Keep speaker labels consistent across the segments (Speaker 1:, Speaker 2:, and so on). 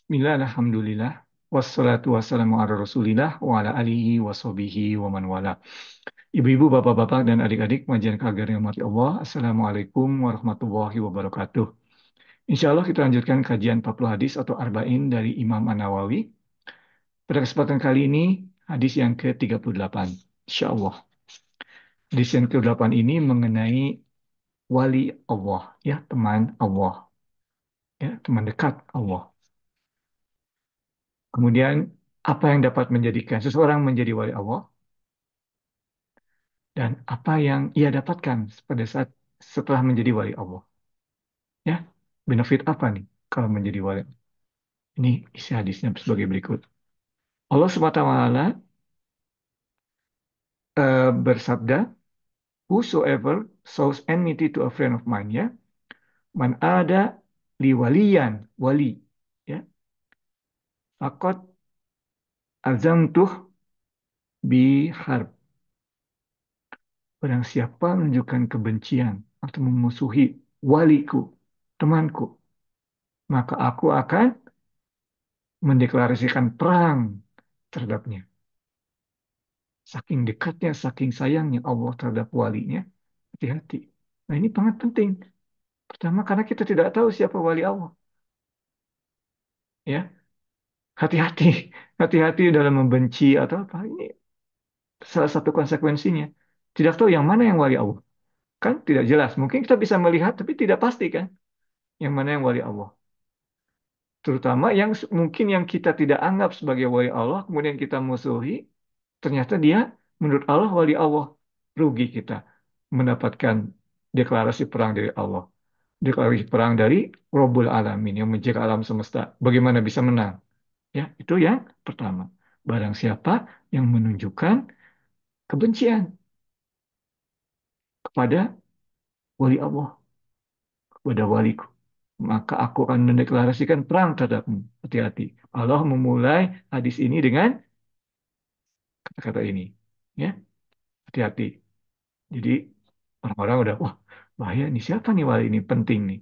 Speaker 1: Bismillah, alhamdulillah, wassalatu wassalamu ala rasulillah, wa ala alihi wa sahbihi wa man wala. Ibu-ibu, bapak-bapak, dan adik-adik, majikan kagar yang mati Allah, Assalamualaikum warahmatullahi wabarakatuh. Insya Allah kita lanjutkan kajian 40 hadis atau Arba'in dari Imam An-Nawawi. Pada kesempatan kali ini, hadis yang ke-38. Insya Allah. Hadis yang ke-38 ini mengenai wali Allah, ya, teman Allah, ya, teman dekat Allah. Kemudian, apa yang dapat menjadikan seseorang menjadi wali Allah? Dan apa yang ia dapatkan pada saat setelah menjadi wali Allah. Ya, benefit apa nih kalau menjadi wali? Ini isi hadisnya sebagai berikut. Allah SWT bersabda, Whosoever shows enmity to a friend of mine, ya, man ada liwaliyan, wali, ya, fakot azamtuh biharb. Barang siapa menunjukkan kebencian atau memusuhi waliku, temanku, maka aku akan mendeklarasikan perang terhadapnya. Saking dekatnya, saking sayangnya Allah terhadap walinya, hati-hati. Nah ini sangat penting. Pertama karena kita tidak tahu siapa wali Allah. Ya, hati-hati. Hati-hati dalam membenci atau apa. Ini salah satu konsekuensinya. Tidak tahu yang mana yang wali Allah. Kan tidak jelas. Mungkin kita bisa melihat, tapi tidak pasti kan. Yang mana yang wali Allah. Terutama yang mungkin yang kita tidak anggap sebagai wali Allah, kemudian kita musuhi, ternyata dia menurut Allah wali Allah. Rugi kita mendapatkan deklarasi perang dari Allah. Deklarasi perang dari Rabbul Alamin yang menjaga alam semesta. Bagaimana bisa menang? Ya, itu yang pertama. Barang siapa yang menunjukkan kebencian kepada wali Allah, kepada waliku, maka aku akan mendeklarasikan perang terhadapmu. Hati-hati. Allah memulai hadis ini dengan kata-kata ini. Ya, hati-hati. Jadi orang-orang udah, wah, bahaya nih, siapa nih wali ini, penting nih.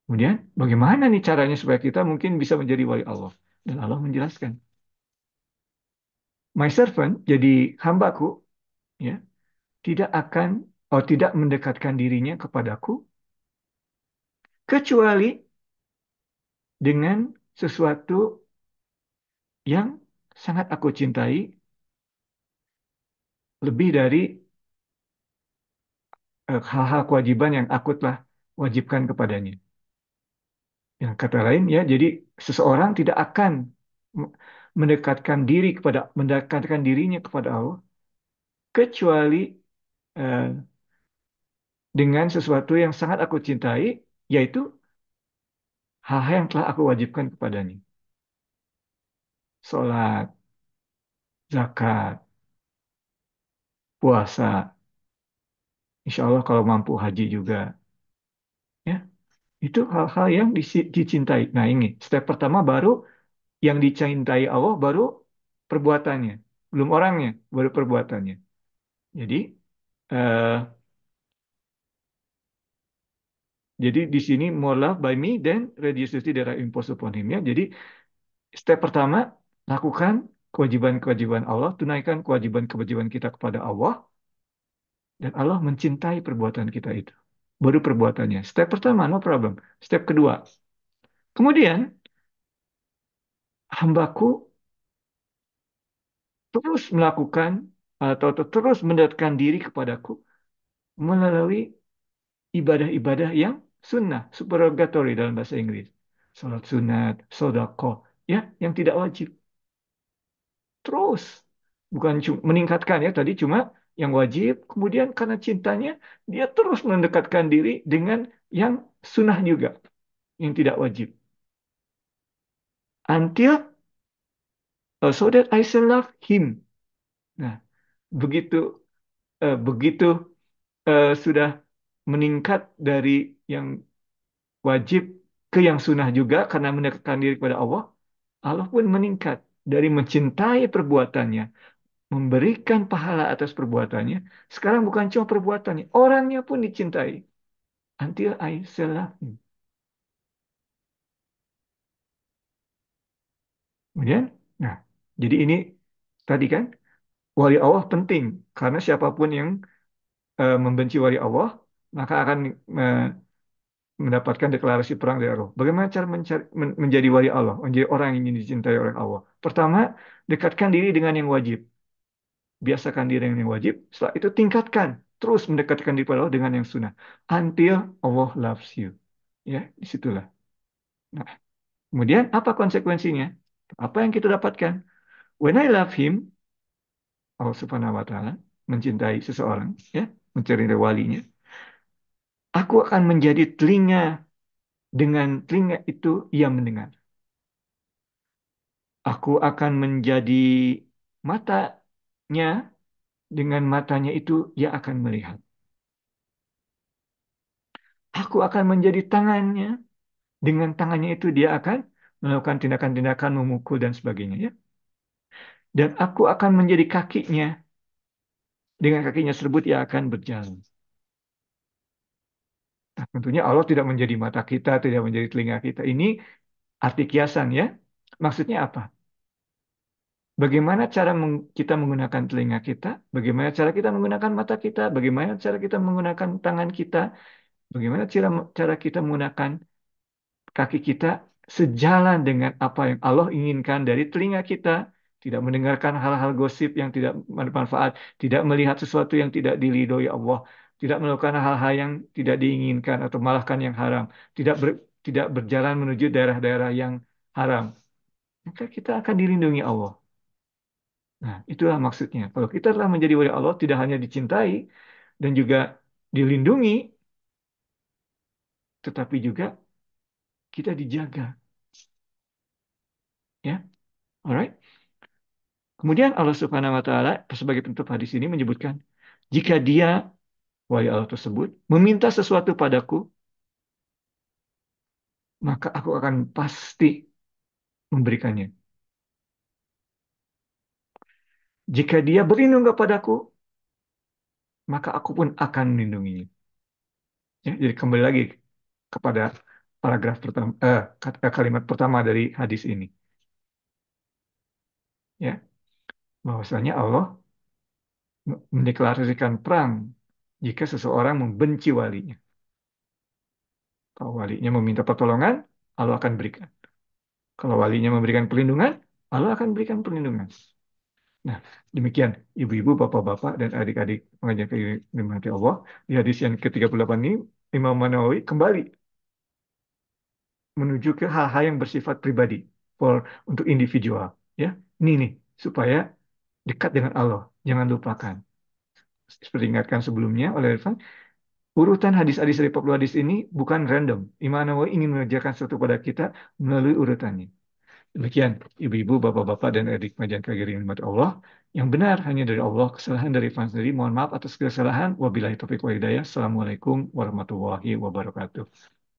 Speaker 1: Kemudian bagaimana nih caranya supaya kita mungkin bisa menjadi wali Allah? Dan Allah menjelaskan, my servant, jadi hambaku, ya, tidak akan, tidak mendekatkan dirinya kepadaku kecuali dengan sesuatu yang sangat aku cintai lebih dari hal-hal kewajiban yang aku telah wajibkan kepadanya. Yang kata lain, ya, jadi seseorang tidak akan mendekatkan dirinya kepada Allah kecuali eh, dengan sesuatu yang sangat aku cintai, yaitu hal-hal yang telah aku wajibkan kepadanya. Sholat, zakat, puasa, insya Allah kalau mampu haji juga. Ya, itu hal-hal yang dicintai. Nah ini, step pertama baru yang dicintai Allah, baru perbuatannya. Belum orangnya, baru perbuatannya. Jadi, eh, jadi di sini more love by me, then reduce duty that I impose upon him. Ya. Jadi, step pertama, lakukan kewajiban-kewajiban Allah, tunaikan kewajiban-kewajiban kita kepada Allah, dan Allah mencintai perbuatan kita itu. Baru perbuatannya. Step pertama, no problem. Step kedua. Kemudian, hambaku terus melakukan atau terus mendekatkan diri kepadaku melalui ibadah-ibadah yang sunnah, supererogatory dalam bahasa Inggris. Salat sunat, sodako, ya, yang tidak wajib. Terus, bukan cuma meningkatkan ya, tadi cuma yang wajib, kemudian karena cintanya, dia terus mendekatkan diri dengan yang sunnah juga, yang tidak wajib. Until so that I shall love him. Nah, begitu begitu sudah meningkat dari yang wajib ke yang sunnah juga karena mendekatkan diri kepada Allah, Allah pun meningkat dari mencintai perbuatannya, memberikan pahala atas perbuatannya. Sekarang bukan cuma perbuatannya, orangnya pun dicintai. Until I shall love him. Kemudian, nah, jadi ini tadi kan wali Allah penting karena siapapun yang membenci wali Allah maka akan eh, mendapatkan deklarasi perang dari Allah. Bagaimana cara menjadi wali Allah, menjadi orang yang ingin dicintai oleh Allah? Pertama, dekatkan diri dengan yang wajib. Biasakan diri dengan yang wajib. Setelah itu tingkatkan. Terus mendekatkan diri pada Allah dengan yang sunnah. Until Allah loves you. Ya, disitulah. Nah, kemudian apa konsekuensinya? Apa yang kita dapatkan? When I love him, Allah Subhanahu wa taala mencintai seseorang, ya, mencintai walinya. Aku akan menjadi telinga, dengan telinga itu ia mendengar. Aku akan menjadi matanya, dengan matanya itu ia akan melihat. Aku akan menjadi tangannya, dengan tangannya itu dia akan melakukan tindakan-tindakan memukul dan sebagainya, ya. Dan aku akan menjadi kakinya, dengan kakinya tersebut ia akan berjalan. Nah, tentunya Allah tidak menjadi mata kita, tidak menjadi telinga kita. Ini arti kiasan, ya. Maksudnya apa? Bagaimana cara kita menggunakan telinga kita, bagaimana cara kita menggunakan mata kita, bagaimana cara kita menggunakan tangan kita, bagaimana cara kita menggunakan kaki kita, sejalan dengan apa yang Allah inginkan dari telinga kita, tidak mendengarkan hal-hal gosip yang tidak bermanfaat, tidak melihat sesuatu yang tidak diridhoi Allah, tidak melakukan hal-hal yang tidak diinginkan atau malahkan yang haram, tidak berjalan menuju daerah-daerah yang haram, maka kita akan dilindungi Allah. Nah, itulah maksudnya. Kalau kita telah menjadi wali Allah, tidak hanya dicintai dan juga dilindungi, tetapi juga kita dijaga. Ya, alright. Kemudian Allah Subhanahu wa taala sebagai penutup hadis ini menyebutkan, jika dia, wali Allah tersebut, meminta sesuatu padaku, maka aku akan pasti memberikannya. Jika dia berlindung kepadaku, maka aku pun akan melindunginya. Ya, jadi kembali lagi kepada paragraf pertama, kalimat pertama dari hadis ini. Ya, bahwasanya Allah mendeklarasikan perang jika seseorang membenci walinya. Kalau walinya meminta pertolongan, Allah akan berikan. Kalau walinya memberikan perlindungan, Allah akan berikan perlindungan. Nah, demikian ibu-ibu, bapak-bapak, dan adik-adik pengajian keiliman Allah. Di hadis yang ke-38 ini, Imam Nawawi kembali menuju ke hal-hal yang bersifat pribadi, untuk individual. Ya, ini nih, supaya dekat dengan Allah. Jangan lupakan. Seperti ingatkan sebelumnya oleh Irfan, urutan hadis-hadis dari 40 hadis ini bukan random. Imam Nawawi ingin mengajarkan sesuatu pada kita melalui urutannya. Demikian, ibu-ibu, bapak-bapak, dan adik majan kagiri nikmat Allah. Yang benar hanya dari Allah, kesalahan dari Irfan sendiri. Mohon maaf atas kesalahan. Wabillahi taufiq wa hidayah. Assalamualaikum warahmatullahi wabarakatuh.